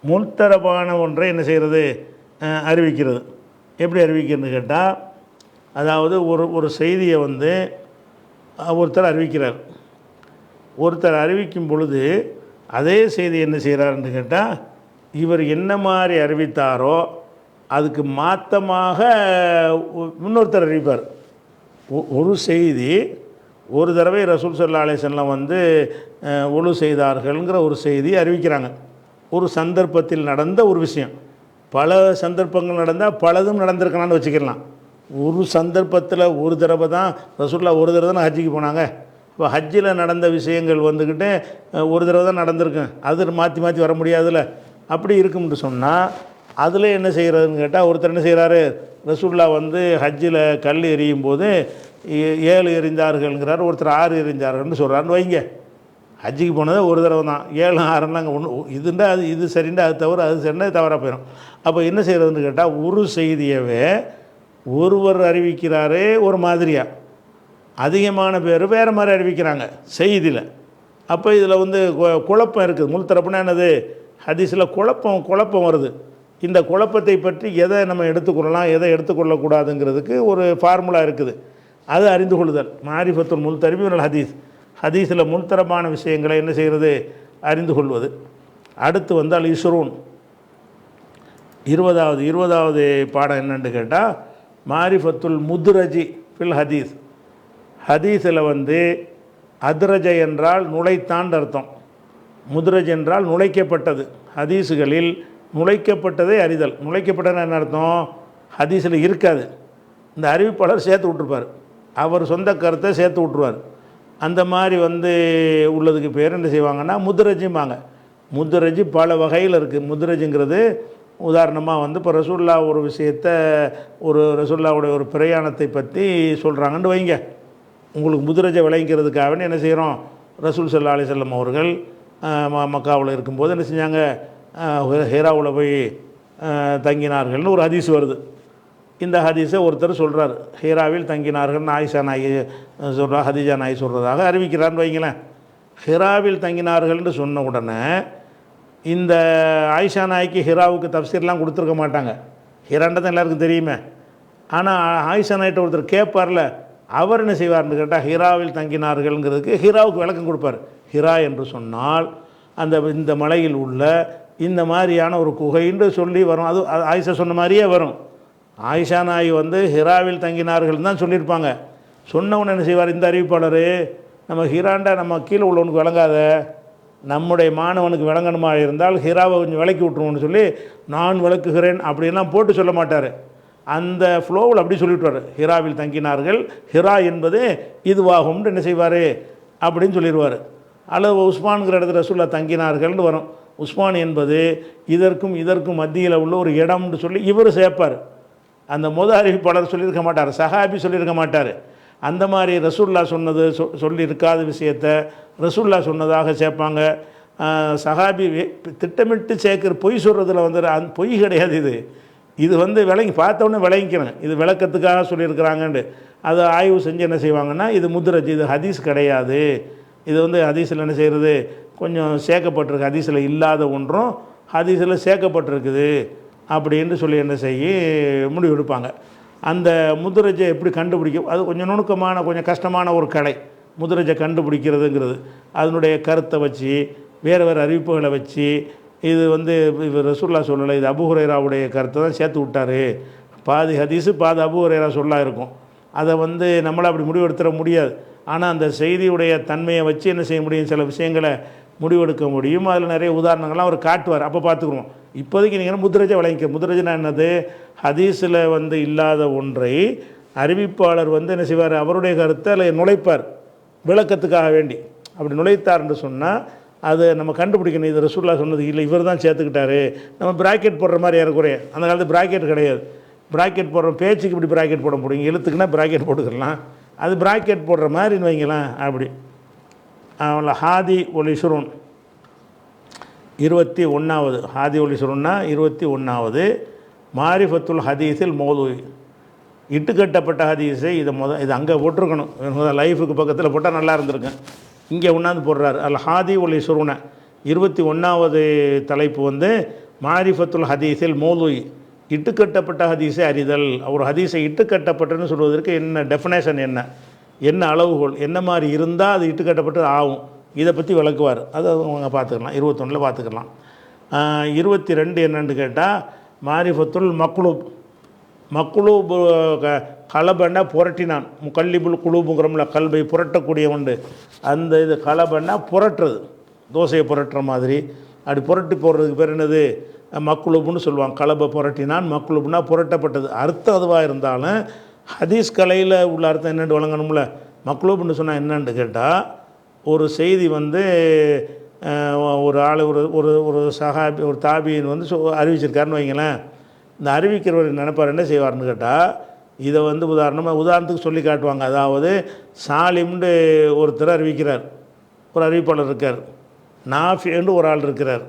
முல்தரபான ஒன்றை என்ன செய்கிறது, அறிவிக்கிறது. எப்படி அறிவிக்கிறதுன்னு கேட்டால், அதாவது ஒரு செய்தியை வந்து ஒருத்தர் அறிவிக்கிறார். ஒருத்தர் அறிவிக்கும் பொழுது அதே செய்தி என்ன செய்கிறாருன்னு கேட்டால், இவர் என்ன மாதிரி அறிவித்தாரோ அதுக்கு மாற்றமாக இன்னொருத்தர் அறிவிப்பார். ஒரு செய்தி ஒரு தடவை ரசூல் ஸல்லல்லாஹு அலைஹி வஸல்லம் வந்து ஒழு செய்தார்கள்ங்கிற ஒரு செய்தி அறிவிக்கிறாங்க. ஒரு சந்தர்ப்பத்தில் நடந்த ஒரு விஷயம். பல சந்தர்ப்பங்கள் நடந்தால் பலதும் நடந்திருக்கலான்னு வச்சுக்கலாம். ஒரு சந்தர்ப்பத்தில் ஒரு தடவை தான் ரசூலுல்லாஹ் ஒரு தடவை தான் ஹஜ்ஜிக்கு போனாங்க. இப்போ ஹஜ்ஜில் நடந்த விஷயங்கள் வந்துக்கிட்டு ஒரு தடவை தான் நடந்திருக்கும், அது மாற்றி மாற்றி வர முடியாதுல்ல. அப்படி இருக்கும்னு சொன்னால் அதில் என்ன செய்கிறதுன்னு கேட்டால், ஒருத்தர் என்ன செய்கிறாரு, ரசூலுல்லாஹ் வந்து ஹஜ்ஜில் கல் எறியும் போது 7 எறிந்தார்கள்ங்கிறார், ஒருத்தர் 6 எறிந்தார்கள்னு சொல்கிறாருன்னு வைங்க. ஹஜ்ஜிக்கு போனது ஒரு தடவை தான், 7 6லாம் ஒன்று இதுண்டா அது இது சரிண்டா அது தவிர அது சரிண்டா தவறாக போயிடும். அப்போ என்ன செய்கிறதுன்னு கேட்டால், ஒரு செய்தியவே ஒருவர் அறிவிக்கிறாரே ஒரு மாதிரியாக, அதிகமான பேர் வேறு மாதிரி அறிவிக்கிறாங்க செய்தியில். அப்போ இதில் வந்து குழப்பம் இருக்குது. முல்தரப்புனா என்னது, ஹதீஸில் குழப்பம் வருது. இந்த குழப்பத்தை பற்றி எதை நம்ம எடுத்துக்கொள்ளலாம் எதை எடுத்துக்கொள்ளக்கூடாதுங்கிறதுக்கு ஒரு ஃபார்முலா இருக்குது. அது அறிந்து கொள்ளுதல். மாரிஃபத்துல் முல்தரிபி மினல் ஹதீஸ். ஹதீஸில் முல்தரபான விஷயங்களை என்ன செய்கிறது, அறிந்து கொள்வது. அடுத்து வந்து அல் இஸ்ரூன் 20வது பாடம் என்னென்னு கேட்டால், மாரிஃபத்துல் முத்ரஜி ஃபில் ஹதீஸ். ஹதீஸில் வந்து அத்ரஜ என்றால் நுழைத்தாண்டு அர்த்தம், முத்ரஜ் என்றால் நுழைக்கப்பட்டது. ஹதீஸுகளில் நுழைக்கப்பட்டதை அறிதல். நுழைக்கப்பட்டது என்ன அர்த்தம், ஹதீஸில் இருக்காது, இந்த அறிவிப்பாளர் சேர்த்து விட்டுருப்பார், அவர் சொந்த கருத்தை சேர்த்து விட்ருவார். அந்த மாதிரி வந்து உள்ளதுக்கு பேர் என்ன செய்வாங்கன்னா முத்ரஜிம்பாங்க. முத்ரஜி பல வகையில் இருக்குது. முத்ரஜுங்கிறது உதாரணமாக வந்து இப்போ ரசூலுல்லாஹ் ஒரு விஷயத்தை, ஒரு ரசூலுல்லாஹ்வுடைய ஒரு பிரயாணத்தை பற்றி சொல்கிறாங்கன்னு வைங்க. உங்களுக்கு முத்ரஜை விளங்கிறதுக்காக என்ன செய்கிறோம், ரசூல் ஸல்லல்லாஹு அலைஹி வஸல்லம் அவர்கள் மக்காவில் இருக்கும்போது என்ன செஞ்சாங்க, ஹிராவில் போய் தங்கினார்கள்னு ஒரு ஹதீஸ் வருது. இந்த ஹதீஸை ஒருத்தர் சொல்கிறார், ஹிராவில் தங்கினார்கள்னு ஆயிஷா நாயி சொல்கிறா, ஹதீஜா நாயி சொல்கிறதாக அறிவிக்கிறான்னு வைங்களேன். ஹிராவில் தங்கினார்கள்னு சொன்ன உடனே இந்த ஆயிஷா நாய்க்கு ஹிராவுக்கு தப்சீர்லாம் கொடுத்துருக்க மாட்டாங்க. ஹிரான்றது எல்லாருக்கும் தெரியுமே. ஆனால் ஆயிஷா நாய்கிட்ட ஒருத்தர் கேட்பார்ல, அவர் என்ன செய்வார்னு கேட்டால், ஹிராவில் தங்கினார்கள்ங்கிறதுக்கு ஹிராவுக்கு விளக்கம் கொடுப்பார். ஹிரா என்று சொன்னால் இந்த மலையில் உள்ள இந்த மாதிரியான ஒரு குகைன்னு சொல்லி வரும். அது ஆயிஷா சொன்ன மாதிரியே வரும். ஆயிஷா நாய் வந்து ஹிராவில் தங்கினார்கள் தான் சொல்லியிருப்பாங்க. சொன்னவன் என்ன செய்வார், இந்த அறிவிப்பாளர், நம்ம ஹிராண்டா நம்ம கீழே உள்ளவனுக்கு விளங்காத, நம்முடைய மாணவனுக்கு விளங்கணுமா இருந்தால் ஹிராவை கொஞ்சம் விளக்கி விட்ருவோன்னு சொல்லி நான் விளக்குகிறேன் அப்படின்லாம் போட்டு சொல்ல மாட்டார். அந்த ஃப்ளோவில் அப்படி சொல்லிவிட்டுவார், ஹிராவில் தங்கினார்கள், ஹிரா என்பது இதுவாகும்னு என்ன செய்வார் அப்படின்னு சொல்லிடுவார். அல்லது உஸ்மான்கிற இடத்துல ரசூலுல்லாஹ் தங்கினார்கள்னு வரும். உஸ்மான் என்பது இதற்கும் மத்தியில் உள்ள ஒரு இடம்னு சொல்லி இவர் சேர்ப்பார். அந்த அறிவிப்பாளர் சொல்லியிருக்க மாட்டார், சஹாபி சொல்லியிருக்க மாட்டார். அந்த மாதிரி ரசூலுல்லாஹ் சொன்னது சொல்லியிருக்காத விஷயத்தை ரசூலுல்லாஹ் சொன்னதாக சேர்ப்பாங்க. சஹாபி திட்டமிட்டு சேர்க்குற பொய் சொல்கிறதுல வந்து பொய் கிடையாது. இது வந்து பார்த்தோன்னே விளங்கிக்கணும், இது விளக்கத்துக்காக சொல்லியிருக்கிறாங்கன்ட்டு. அதை ஆய்வு செஞ்சு என்ன செய்வாங்கன்னா, இது முத்ரஜ், இது ஹதீஸ் கிடையாது, இது வந்து ஹதீஸில் என்ன செய்கிறது, கொஞ்சம் சேர்க்கப்பட்டிருக்கு, ஹதீஸில் இல்லாத ஒன்றும் ஹதீஸில் சேர்க்கப்பட்டிருக்குது அப்படின்னு சொல்லி என்ன செய்ய முடிவு எடுப்பாங்க. அந்த முத்ரஜை எப்படி கண்டுபிடிக்கும், அது கொஞ்சம் நுணுக்கமான கொஞ்சம் கஷ்டமான ஒரு கலை. முத்ரஜை கண்டுபிடிக்கிறதுங்கிறது அதனுடைய கருத்தை வச்சு வேறு அறிவிப்புகளை வச்சு, இது வந்து இவர் ரசூலுல்லாஹ் சொல்லலை, இது அபூ ஹுரைராவுடைய கருத்தை தான் சேர்த்து விட்டார், பாதி ஹதீஸு பாதி அபூ ஹுரைரா சொல்லா இருக்கும். அதை வந்து நம்மளால் அப்படி முடிவெடுத்துட முடியாது. ஆனால் அந்த செய்தியுடைய தன்மையை வச்சு என்ன செய்ய முடியும், சில விஷயங்களை முடிவெடுக்க முடியும். அதில் நிறைய உதாரணங்கள்லாம் அவர் காட்டுவார், அப்போ பார்த்துக்குருவோம். இப்போதைக்கு நீங்கள் முத்ரஜை வழங்கிக்க. முத்ரஜனா என்னது, ஹதீஸில் வந்து இல்லாத ஒன்றை அறிவிப்பாளர் வந்து என்ன செய்வார், அவருடைய கருத்தை அதில் நுழைப்பார் விளக்கத்துக்காக வேண்டி. அப்படி நுழைத்தார் என்று சொன்னால் அது நம்ம கண்டுபிடிக்கணும். இது ரசூலுல்லாஹ் சொன்னது இல்லை, இவர் தான் சேர்த்துக்கிட்டாரு. நம்ம பிராக்கெட் போடுற மாதிரி ஏறக்குறைய, அந்த காலத்து பிராக்கெட் கிடையாது. பிராக்கெட் போடுற பேச்சுக்கு இப்படி பிராக்கெட் போட முடியும், எழுத்துக்குன்னா பிராக்கெட் போட்டுக்கலாம். அது பிராக்கெட் போடுற மாதிரின்னு வைங்களேன். அப்படி அவங்கள ஹாதி ஒல் இஷ்ரூன் 21வது, ஹாதி ஒல் இஷ்ரூன்னா 21வது மாரிஃபத்துல் ஹதீஸில் மௌதுஇ, இட்டுக்கட்டப்பட்ட ஹதீஸை இது அங்கே போட்டிருக்கணும், லைஃபுக்கு பக்கத்தில் போட்டால் நல்லா இருந்திருக்கும். இங்கே ஒன்றாந்து போடுறாரு. அல் ஹாதி ஒல் இஷ்ரூன 21வது தலைப்பு வந்து மாரிஃபத்துல் ஹதீஸில் மௌதுஇ, இட்டுக்கட்டப்பட்ட ஹதீஸை அறிதல். ஒரு ஹதீஸை இட்டுக்கட்டப்பட்டன்னு சொல்வதற்கு என்ன டெஃபினேஷன், என்ன அளவுகோல், என்ன மாதிரி இருந்தால் அது இட்டுக்கட்டப்பட்டு ஆகும், இதை பற்றி விளக்குவார். அதை அவங்க பார்த்துக்கலாம், 21 பார்த்துக்கலாம். 22 என்னென்னு கேட்டால் மாரிஃபத்துல் மக்லூப். மக்லூப் கலபன்னா புரட்டினான், முக்கல்லிபுல் குலூபுங்கிறோம்ல, கல்பை புரட்டக்கூடிய உண்டு. அந்த இது கலபன்னா புரட்டுறது, தோசையை புரட்டுற மாதிரி அப்படி புரட்டி போடுறதுக்கு பேர் என்னது, மக்லூப்னு சொல்லுவாங்க. கலபை புரட்டினான், மக்லூப்னா புரட்டப்பட்டது. அர்த்தம் அதுவாக இருந்தாலும் ஹதீஸ் கலையில் உள்ள அர்த்தம் என்னென்னு வழங்கணும்ல. மக்லூப்னு சொன்னால் என்னென்னு கேட்டால், ஒரு செய்தி வந்து ஒரு ஆள் ஒரு ஒரு சஹாபி ஒரு தாபியின் வந்து அறிவிச்சிருக்காருன்னு வைங்களேன். இந்த அறிவிக்கிறவர் நினைப்பார் என்ன செய்வார்னு கேட்டால், இதை வந்து உதாரணத்துக்கு சொல்லி காட்டுவாங்க. அதாவது சாலிம்னு ஒருத்தர் அறிவிக்கிறார், ஒரு அறிவிப்பாளர் இருக்கார், நாஃபி என்று ஒரு ஆள் இருக்கிறார்.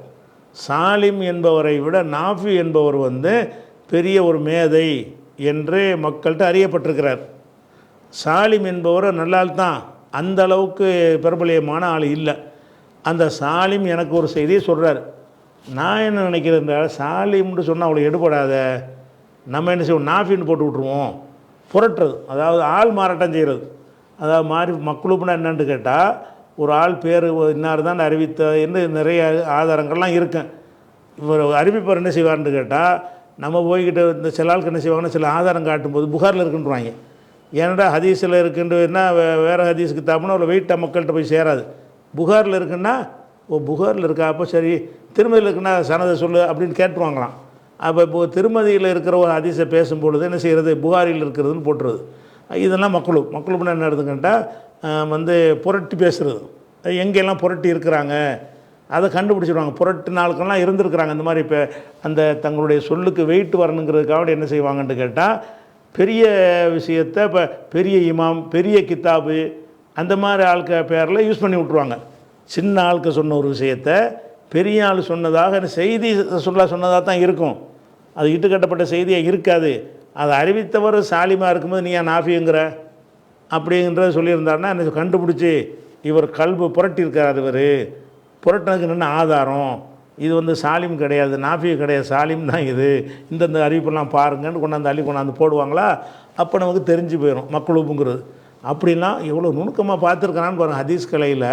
சாலிம் என்பவரை விட நாஃபி என்பவர் வந்து பெரிய ஒரு மேதை என்று மக்கள்கிட்ட அறியப்பட்டிருக்கிறார். சாலிம் என்பவர் நல்லால் தான், அந்த அளவுக்கு பிரபலியமான ஆள் இல்லை. அந்த சாலிம் எனக்கு ஒரு செய்தியை சொல்கிறார். நான் என்ன நினைக்கிறேன், சாலிம்னு சொன்னால் அவ்வளோ எடுபடாத, நம்ம என்ன செய்வோம், நாஃபின்னு போட்டு விட்ருவோம். புரட்டுறது, அதாவது ஆள் மாறாட்டம் செய்கிறது. அதாவது மாறி மக்லூப்னா என்னென்னு கேட்டால், ஒரு ஆள் பேர் இன்னார் தான் அறிவித்த என்று நிறைய ஆதாரங்கள்லாம் இருக்கும். இவர் அறிவிப்பவர் என்ன செய்வார்னு கேட்டால், நம்ம போய்கிட்ட இந்த சில ஆளுக்கு என்ன செய்வாங்கன்னா, சில ஆதாரம் காட்டும்போது புகாரில் இருக்குன்றாங்க. ஏன்னா ஹதீஸில் இருக்குன்னா வேறு ஹதீஸுக்கு தாப்புனா அவ்வளோ வெயிட்டாக மக்கள்கிட்ட போய் சேராது. புகாரில் இருக்குன்னா, புகாரில் இருக்கா, அப்போ சரி, திருமதியில் இருக்குன்னா சனதை சொல்லு அப்படின்னு கேட்டுருவாங்களாம். அப்போ இப்போது திருமதியில் இருக்கிற ஒரு ஹதீஸை பேசும்பொழுது என்ன செய்கிறது, புகாரில் இருக்கிறதுன்னு போட்டுருது. இதெல்லாம் மக்லூப்னா என்ன எடுத்துக்கிட்டால் வந்து புரட்டி பேசுகிறது. எங்கெல்லாம் புரட்டி இருக்கிறாங்க அதை கண்டுபிடிச்சிடுவாங்க. புரட்டு நாளுக்கெல்லாம் இருந்திருக்கிறாங்க. இந்த மாதிரி இப்போ அந்த தங்களுடைய சொல்லுக்கு வெயிட் வரணுங்கிறதுக்காக என்ன செய்வாங்கன்னு கேட்டால், பெரிய விஷயத்தை இப்போ பெரிய இமாம், பெரிய கித்தாபு, அந்த மாதிரி ஆளுக்க பேரில் யூஸ் பண்ணி விட்ருவாங்க. சின்ன ஆளுக்க சொன்ன ஒரு விஷயத்தை பெரிய ஆள் சொன்னதாக செய்தி சொன்னதாக தான் இருக்கும். அது இட்டுக்கட்டப்பட்ட செய்தியாக இருக்காது. அதை அறிவித்தவர் சாலிமாக இருக்கும்போது நீ ஏன் நாஃபிங்கிற அப்படின்றத சொல்லியிருந்தாருன்னா என்ன கண்டுபிடிச்சி, இவர் கல்பு புரட்டியிருக்கார், இவர் புரட்டினதுக்கு என்ன ஆதாரம், இது வந்து சாலிம் கிடையாது, நாஃபி கிடையாது, சாலிம் தான் இது, இந்தந்த அறிவிப்பெல்லாம் பாருங்கன்னு கொண்டாந்து போடுவாங்களா. அப்போ நமக்கு தெரிஞ்சு போயிடும் மக்லூபுங்கிறது. அப்படிலாம் எவ்வளோ நுணுக்கமாக பார்த்துருக்கிறான்னு பாருங்கள். ஹதீஸ் கலையில்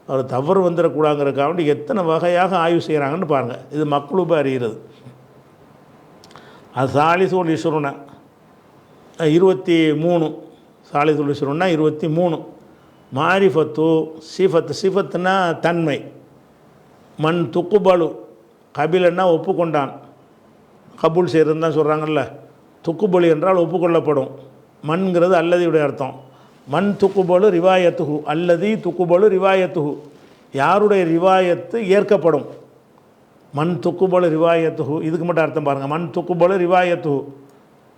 அவர் தவறு வந்துடக்கூடாங்கிறதுக்காக எத்தனை வகையாக ஆய்வு செய்கிறாங்கன்னு பாருங்கள். இது மக்லூபை அறிகிறது. அது சாலிசுல் இஷ்ரூன 23, சாலிசுல் இஷ்ரூன்னா 23 மாரிஃபத்து சிஃபத்துனா தன்மை, மண் துக்குபலு கபிலன்னா ஒப்புக்கொண்டான், கபூல் செய்கிறதுன்னு தான் சொல்கிறாங்கல்ல. துக்குபலு என்றால் ஒப்புக்கொள்ளப்படும். மண்ங்கிறது அல்லதியுடைய அர்த்தம். மண் துக்குபலு ரிவாயத்துகு, அல்லதி துக்குபலு ரிவாயத்துகு, யாருடைய ரிவாயத்து ஏற்கப்படும். மண் துக்குபலு ரிவாயத்துகு, இதுக்கு மட்டும் அர்த்தம் பாருங்கள். மண் துக்குபலு ரிவாயத்துகு,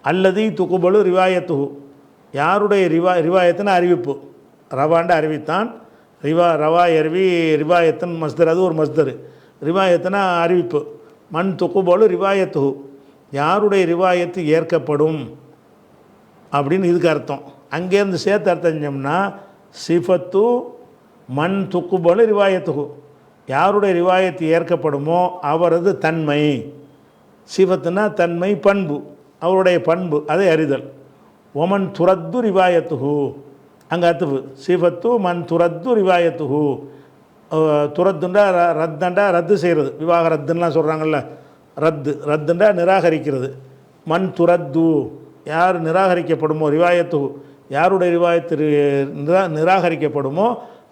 அல்லதி துக்குபலு ரிவாயத்துகு, யாருடைய ரிவாயத்துன்னு அறிவிப்பு. ரவாண்ட அறிவித்தான், ரவா எருவி ரிவாயத்தின் மஸ்தர், அது ஒரு மஸ்தர். ரிவாயத்துனா அறிவிப்பு. மண் துக்குபலு ரிவாயத்துகு, யாருடைய ரிவாயத்து ஏற்கப்படும் அப்படின்னு இதுக்கு அர்த்தம். அங்கேருந்து சேர்த்து அர்த்தம் செஞ்சோம்னா சிஃபத்து மண் துக்குபலு ரிவாயத்துகு, யாருடைய ரிவாயத்து ஏற்கப்படுமோ அவரது தன்மை. சிஃபத்துனா தன்மை, பண்பு, அவருடைய பண்பு, அதை அறிதல். ஒமன் துரத்து ரிவாயத்துகு, அங்கே அத்துவு சிஃபத்து மண் துரத்து ரிவாயத்துகு. துரத்துண்டா ரத்தண்டா ரத்து செய்கிறது, விவாக ரத்துன்னெலாம் சொல்கிறாங்கல்ல, ரத்துண்டா நிராகரிக்கிறது. மண் துரத்து, யார் நிராகரிக்கப்படுமோ, ரிவாயத்துகு, யாருடைய ரிவாயத்து நிராகரிக்கப்படுமோ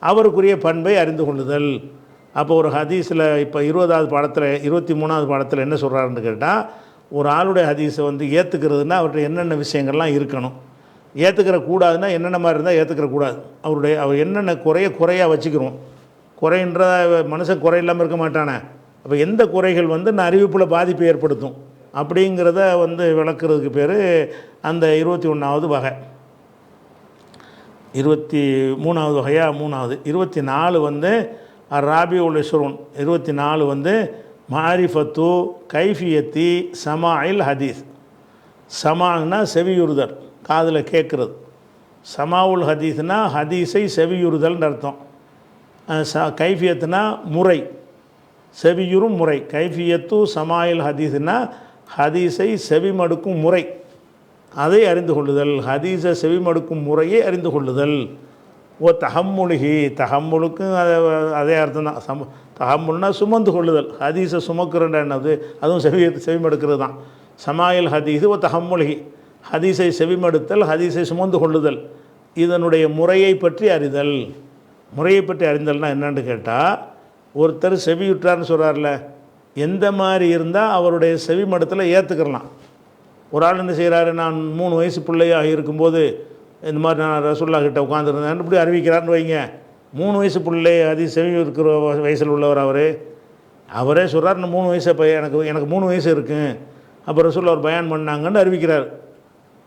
அவருக்குரிய பண்பை அறிந்து கொள்ளுதல். அப்போ ஒரு ஹதீஸில் இப்போ 20வது பாடத்தில் 23வது பாடத்தில் என்ன சொல்கிறாருன்னு கேட்டால், ஒரு ஆளுடைய ஹதீஸை வந்து ஏற்றுக்கிறதுனா அவர்கிட்ட என்னென்ன விஷயங்கள்லாம் இருக்கணும், ஏற்றுக்கிற கூடாதுன்னா என்னென்ன மாதிரி இருந்தால் ஏற்றுக்கிற கூடாது, அவர் என்னென்ன குறையாக வச்சுக்கிறோம், குறைன்ற மனுஷன் குறை இல்லாமல் இருக்க மாட்டானே. அப்போ எந்த குறைகள் வந்து நான் அறிவிப்பில் பாதிப்பை ஏற்படுத்தும் அப்படிங்கிறத வந்து விளக்குறதுக்கு பேர் அந்த 21வது வகை. 23வது வகையாக 3வது. 24 வந்து ராபியுல் இஸ்ரூன். 24 வந்து மாரிஃபத்து கைஃபியத்தி சமாயில் ஹதீஸ். சமான்னா செவியுறுதல், காதில் கேட்குறது. சமாவுல் ஹதீஸ்னா ஹதீஸை செவியுறுதல்னு அர்த்தம். கைஃபியத்துனா முறை, செவியுறும் முறை. கைஃபியத்து சமாயில் ஹதீஸ்னா ஹதீஸை செவிமடுக்கும் முறை, அதை அறிந்து கொள்ளுதல். ஹதீஸை செவிமடுக்கும் முறையை அறிந்து கொள்ளுதல். தஹம்முலுஹி, தஹம்முலுக்கும் அதே அர்த்தம் தான். தஹம்முல்னா சுமந்து கொள்ளுதல். ஹதீஸை சுமக்கிறன்ற என்னது, அதுவும் செவிமடுக்கிறது தான். சமாயில் ஹதீஸு தஹம்முலுஹி, ஹதீஸை செவிமடுத்தல், ஹதீஸை சுமந்து கொள்ளுதல். இதனுடைய முறையை பற்றி அறிதல். முறையை பற்றி அறிந்தல்னால் என்னன்னு கேட்டால், ஒருத்தர் செவியுற்றார்னு சொல்கிறார்ல, எந்த மாதிரி இருந்தால் அவருடைய செவிமடுத்தலை ஏற்றுக்கிறலாம். ஒரு ஆள் என்ன செய்கிறாரு, நான் 3 வயசு பிள்ளையாக இருக்கும்போது இந்த மாதிரி நான் ரசூல்லா கிட்ட உட்காந்துருந்தேன் இப்படி அறிவிக்கிறார்னு வைங்க. 3 வயசு பிள்ளை அது செவி இருக்கிற வயசில் உள்ளவர் அவரே சொல்கிறார், நான் 3 வயசு இப்போ எனக்கு 3 வயசு இருக்குது, அப்போ ரசூல்லா ஒரு பயான் பண்ணாங்கன்னு அறிவிக்கிறார்.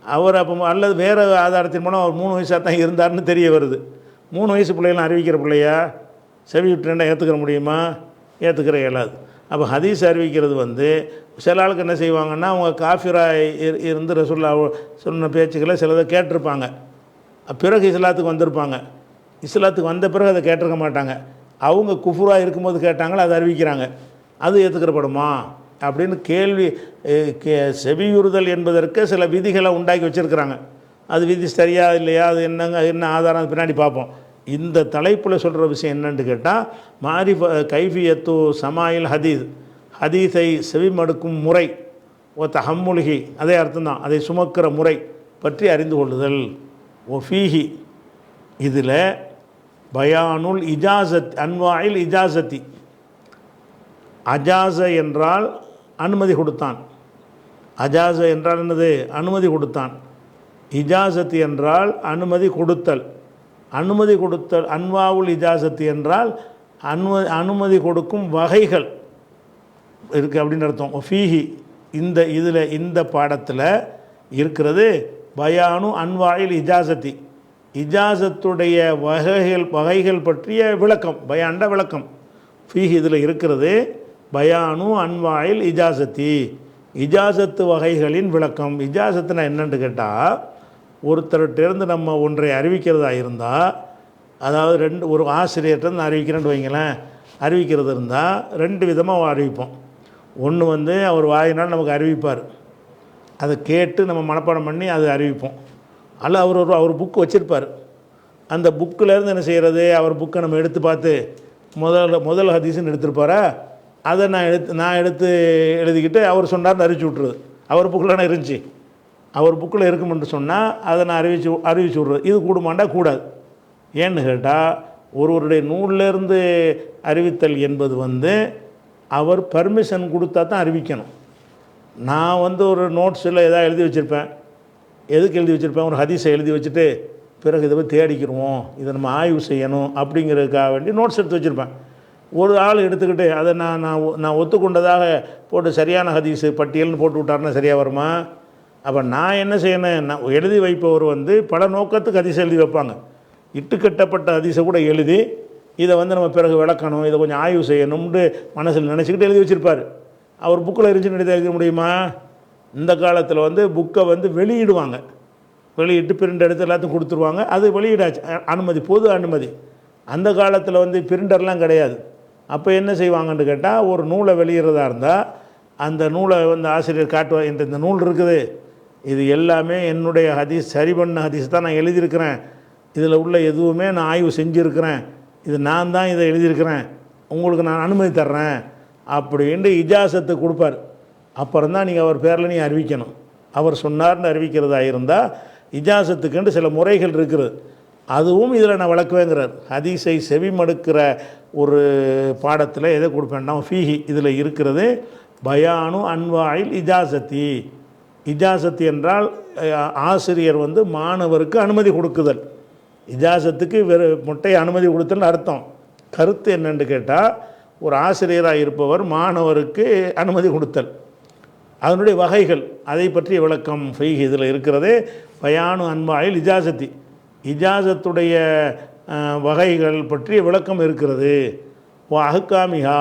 அவர் அப்போ அல்லது வேறு ஆதாரத்தின் மூலம் அவர் 3 வயசாக தான் இருந்தார்னு தெரிய வருது. 3 வயசு பிள்ளைகளாம் அறிவிக்கிற பிள்ளையா செவி விட்டுனா ஏற்றுக்கிற முடியுமா? ஏற்றுக்கிற இயலாது. அப்போ ஹதீஸ் அறிவிக்கிறது வந்து சில ஆளுக்கு என்ன செய்வாங்கன்னா, அவங்க காஃபிராக இருந்து ரசூல்லா சொன்ன பேச்சுக்களை சிலதை கேட்டிருப்பாங்க. பிறகு இஸ்லாத்துக்கு வந்திருப்பாங்க. இஸ்லாத்துக்கு வந்த பிறகு அதை கேட்டிருக்க மாட்டாங்க. அவங்க குஃபுராக இருக்கும்போது கேட்டாங்களோ அதை அறிவிக்கிறாங்க. அது ஏற்றுக்கிறப்படுமா அப்படின்னு கேள்வி. செவியுறுதல் என்பதற்கு சில விதிகளை உண்டாக்கி வச்சுருக்கிறாங்க. அது விதி சரியா இல்லையா, அது என்ன ஆதாரம் பின்னாடி பார்ப்போம். இந்த தலைப்பில் சொல்கிற விஷயம் என்னன்னு கேட்டால், கைஃபியத்து சமாயில் ஹதீஸ், ஹதீஸை செவிமடுக்கும் முறை. தஹம்முலுஹி, அதே அர்த்தம்தான், அதை சுமக்கிற முறை பற்றி அறிந்து கொள்ளுதல். ஃபீஹி, இதில் பயானுல் இஜாசத் அன்வாயில் இஜாசத்தி. அஜாச என்றால் அனுமதி கொடுத்தான். அஜாச என்றால் என்னது? அனுமதி கொடுத்தான். இஜாசத்து என்றால் அனுமதி கொடுத்தல். அனுமதி கொடுத்தல் அன்வாவுல் இஜாசத்து என்றால் அனுமதி கொடுக்கும் வகைகள் இருக்குது அப்படின்னு அர்த்தம். ஃபீஹி, இந்த பாடத்தில் இருக்கிறது பயானு அன்வாயில் இஜாசத்தி, இஜாசத்துடைய வகைகள் பற்றிய விளக்கம். பயான்ட விளக்கம். ஃபீஹி, இதில் இருக்கிறது பயானு அன்வாயில் இஜாசத்தி, இஜாசத்து வகைகளின் விளக்கம். இஜாசத்துனா என்னன்னு கேட்டால், ஒருத்தர்கிட்டேருந்து நம்ம ஒன்றை அறிவிக்கிறதா இருந்தால், அதாவது ஒரு ஆசிரியர்கிட்ட அறிவிக்கிறேன்னு வைங்களேன், அறிவிக்கிறது இருந்தால் 2 விதமாக அறிவிப்போம். ஒன்று வந்து அவர் வாயினால் நமக்கு அறிவிப்பார், அதை கேட்டு நம்ம மனப்பாடம் பண்ணி அதை அறிவிப்போம். அல்ல அவர் புக்கு வச்சுருப்பார், அந்த புக்கிலேருந்து என்ன செய்கிறது, அவர் புக்கை நம்ம எடுத்து பார்த்து முதல் ஹதீஸ்ன்னு எடுத்துருப்பாரா, அதை நான் எடுத்து எழுதிக்கிட்டு அவர் சொன்னார்னு அறிவிச்சு விட்ருது. அவர் புக்கில் இருந்துச்சு, அவர் புக்கில் இருக்குமென்று சொன்னால் அதை நான் அறிவிச்சு விட்றது. இது கூடுமாண்டா கூடாது. ஏன்னு கேட்டால், ஒருவருடைய நூல்லேருந்து அறிவித்தல் என்பது வந்து அவர் பர்மிஷன் கொடுத்தா தான் அறிவிக்கணும். நான் வந்து ஒரு நோட்ஸில் எதாவது எழுதி வச்சுருப்பேன். எதுக்கு எழுதி வச்சுருப்பேன்? ஒரு ஹதீஸை எழுதி வச்சுட்டு பிறகு இதை போய் தேடிக்கிடுவோம், இதை நம்ம ஆய்வு செய்யணும் அப்படிங்கிறதுக்காக வேண்டி நோட்ஸ் எடுத்து வச்சுருப்பேன். ஒரு ஆள் எடுத்துக்கிட்டு அதை நான் ஒத்துக்கொண்டதாக போட்டு சரியான ஹதீஸு பட்டியல்னு போட்டு விட்டாருன்னா சரியாக வருமா? அப்போ நான் என்ன செய்யணும், நான் எழுதி வைப்பவர் வந்து பல நோக்கத்துக்கு ஹதீஸை எழுதி வைப்பாங்க. இட்டுக்கட்டப்பட்ட ஹதீஸை கூட எழுதி இதை வந்து நம்ம பிறகு விளக்கணும், இதை கொஞ்சம் ஆய்வு செய்யணும்னு மனசில் நினச்சிக்கிட்டு எழுதி வச்சுருப்பார். அவர் புக்கில் இருந்துச்சுன்னு எழுத முடியுமா? இந்த காலத்தில் வந்து புக்கை வந்து வெளியிடுவாங்க, வெளியிட்டு பிரிண்ட் எடுத்து எல்லாத்தையும் கொடுத்துருவாங்க. அது வெளியிடாச்சு, அனுமதி, பொது அனுமதி. அந்த காலத்தில் வந்து பிரிண்டர்லாம் கிடையாது. அப்போ என்ன செய்வாங்கன்னு கேட்டால், ஒரு நூலை வெளியிடுறதா இருந்தால் அந்த நூலை வந்து ஆசிரியர் காட்டுவார், இந்த நூல் இருக்குது, இது எல்லாமே என்னுடைய ஹதீஸ், சரி பண்ண ஹதீஸ் தான் நான் எழுதியிருக்கிறேன், இதில் உள்ள எதுவுமே நான் ஆய்வு செஞ்சுருக்கிறேன், இது நான் தான் இதை எழுதியிருக்கிறேன், உங்களுக்கு நான் அனுமதி தர்றேன் அப்படின்ட்டு இஜாசத்தை கொடுப்பார். அப்புறம் தான் நீங்கள் அவர் பேரில் நீங்கள் அறிவிக்கணும். அவர் சொன்னார்னு அறிவிக்கிறதா இருந்தால் இஜாசத்துக்குன்ட்டு சில முறைகள் இருக்குது, அதுவும் இதில் நான் வளர்க்குவேங்கிறார். ஹதீஸை செவிமடுக்கிற ஒரு பாடத்தில் எதை கொடுப்பேன்னா ஃபீஹி, இதில் இருக்கிறது பயானு அன்வாயில் இஜாசத்தி. இஜாசத்து என்றால் ஆசிரியர் வந்து மாணவருக்கு அனுமதி கொடுக்குதல். இஜாசத்துக்கு வெறும் மொட்டை அனுமதி கொடுத்தல்னு அர்த்தம். கருத்து என்னன்னு கேட்டால், ஒரு ஆசிரியராக இருப்பவர் மாணவருக்கு அனுமதி கொடுத்தல், அதனுடைய வகைகள், அதை பற்றிய விளக்கம் ஃபைஹ் இதில் இருக்கிறது. பயானு அன்பாயில் இஜாசத்தி, இஜாசத்துடைய வகைகள் பற்றிய விளக்கம் இருக்கிறது. ஓ அஹ்காமிஹா,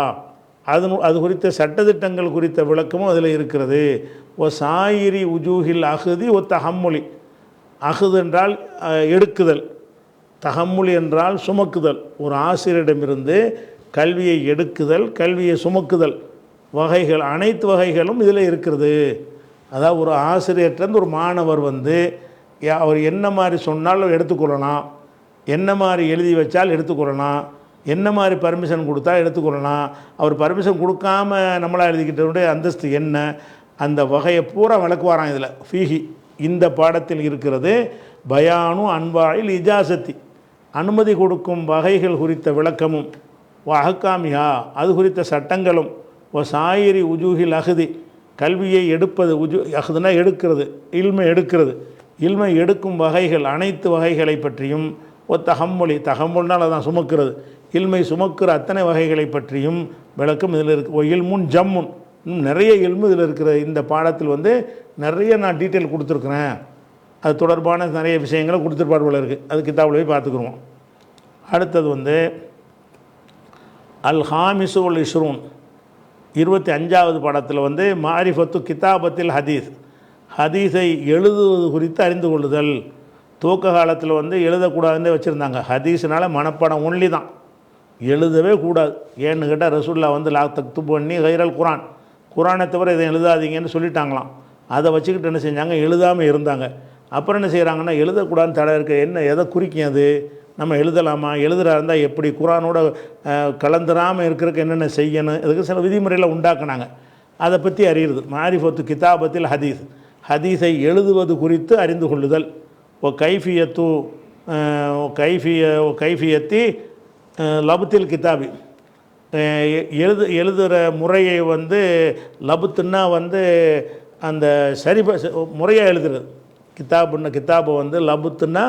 அது குறித்த சட்டத்திட்டங்கள் குறித்த விளக்கமும் அதில் இருக்கிறது. ஓ சாயிரி உஜூஹில் அஹ்தி ஒ தஹம்முலி, அஹ்து என்றால் எடுக்குதல், தஹம்முலி என்றால் சுமக்குதல். ஒரு ஆசிரியரிடமிருந்து கல்வியை எடுக்குதல், கல்வியை சுமக்குதல் வகைகள், அனைத்து வகைகளும் இதில் இருக்கிறது. அதாவது ஒரு ஆசிரியர்கிட்டருந்து ஒரு மாணவர் வந்து அவர் என்ன மாதிரி சொன்னாலும் எடுத்துக்கொள்ளலாம், என்ன மாதிரி எழுதி வச்சால் எடுத்துக்கொள்ளலாம், என்ன மாதிரி பர்மிஷன் கொடுத்தா எடுத்துக்கொள்ளலாம், அவர் பர்மிஷன் கொடுக்காம நம்மளாக எழுதிக்கிட்டோடைய அந்தஸ்து என்ன, அந்த வகையை பூரா விளக்குவாராம் இதில் ஃபீஹி. இந்த பாடத்தில் இருக்கிறது பயானு அன்வாயில் இஜாசத்தி, அனுமதி கொடுக்கும் வகைகள் குறித்த விளக்கமும், ஓ அஹ்காமிஹா, அது குறித்த சட்டங்களும், ஓ சாயிரி உஜூஹில் அஹ்தி, கல்வியை எடுப்பது, அஹ்துனா எடுக்கிறது, இல்மை எடுக்கிறது, இல்மை எடுக்கும் வகைகள் அனைத்து வகைகளை பற்றியும், ஓ தஹம்முலி, தஹம்முல்னால் அதான் சுமக்கிறது, இல்மை சுமக்கிற அத்தனை வகைகளை பற்றியும் விளக்கம் இதில் இருக்குது. ஓ இல்முன் ஜம்முன், இன்னும் நிறைய இல்மு இதில் இருக்கிறது. இந்த பாடத்தில் வந்து நிறைய நான் டீட்டெயில் கொடுத்துருக்குறேன், அது தொடர்பான நிறைய விஷயங்களை கொடுத்துருப்பாடு போல இருக்குது. அது கிதாபில் போய் பார்த்துக்குருவோம். அடுத்தது வந்து அல் ஹாமிசு உல் இஷ்ரூன், 25வது பாடத்தில் வந்து மாரிஃபத்து கிதாபத்தில் ஹதீஸ், ஹதீஸை எழுதுவது குறித்து அறிந்து கொள்ளுதல். துவக்க காலத்தில் வந்து எழுதக்கூடாதுன்னு வச்சுருந்தாங்க. ஹதீஸ்னால மனப்பாடம் ஒன்லி தான், எழுதவே கூடாது. ஏன்னு கேட்டால் ரசூல்லா வந்து லா தக்து பண்ணி கைரல் குரான், குரானை தவிர இதை எழுதாதீங்கன்னு சொல்லிட்டாங்களாம். அதை வச்சுக்கிட்டு என்ன செஞ்சாங்க, எழுதாமல் இருந்தாங்க. அப்புறம் என்ன செய்கிறாங்கன்னா, எழுதக்கூடாதுன்னு தடை இருக்க, என்ன எதை குறிக்கும் அது, நம்ம எழுதலாமா, எழுதுறா இருந்தால் எப்படி, குரானோட கலந்துராமல் இருக்கிறதுக்கு என்னென்ன செய்யணும், இதுக்கு சில விதிமுறைகளை உண்டாக்குனாங்க. அதை பற்றி அறியுறது மாரிஃபத்து கிதாபத்தில் ஹதீஸ், ஹதீஸை எழுதுவது குறித்து அறிந்து கொள்ளுதல். ஓ கைஃபியத்து கைஃபியத்தி லபுத்தில் கிதாபி, எழுதுகிற முறையை வந்து லபுத்துன்னா வந்து அந்த சரி முறையாக எழுதுறது. கிதாபை வந்து லபுத்துன்னா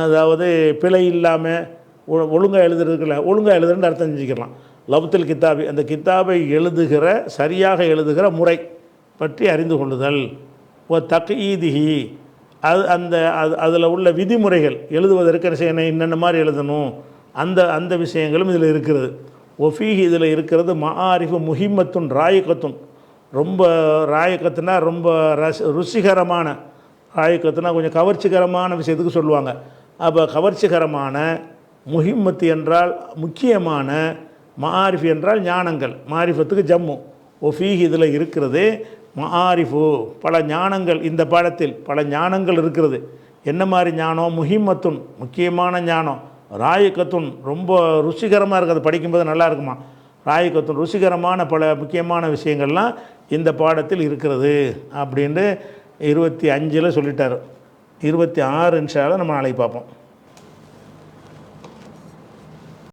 அதாவது பிழை இல்லாமல் ஒழுங்காக எழுதுறதுக்குள்ள, ஒழுங்காக எழுதுறதுன்னு அர்த்தம் செஞ்சுக்கலாம். லபுத்தில் கிதாபி, அந்த கிதாபை எழுதுகிற சரியாக எழுதுகிற முறை பற்றி அறிந்து கொள்ளுதல். ஓ தக்ஈதிஹி, அதில் உள்ள விதிமுறைகள், எழுதுவதற்கு என்னென்ன மாதிரி எழுதணும், அந்த விஷயங்களும் இதில் இருக்கிறது. ஒஃபீஹி, இதில் இருக்கிறது மஆரிஃபு முஹிம்மத்துன் ராயக்கத்துன், ரொம்ப ராயக்கத்துனா ரொம்ப ருசிகரமான, ராயக்கத்துனா கொஞ்சம் கவர்ச்சிகரமான விஷயத்துக்கு சொல்லுவாங்க. அப்போ கவர்ச்சிகரமான, முஹிம்மத்து என்றால் முக்கியமான, மஆரிஃப் என்றால் ஞானங்கள், மாரிஃபத்துக்கு ஜம்மு. ஒஃபீஹி, இதில் இருக்கிறது மஆரிஃபு, பல ஞானங்கள், இந்த பாடத்தில் பல ஞானங்கள் இருக்கிறது. என்ன மாதிரி ஞானம், முஹிம்மத்துன் முக்கியமான ஞானம், ராயக்கத்துன் ரொம்ப ருசிகரமாக இருக்குது, படிக்கும்போது நல்லா இருக்குமா, ராயக்கத்துன் ருசிகரமான பல முக்கியமான விஷயங்கள்லாம் இந்த பாடத்தில் இருக்கிறது அப்படின்ட்டு 25 சொல்லிட்டார். 26 இன்ஷா அல்லாஹ் நம்ம நாளைக்கு பார்ப்போம்.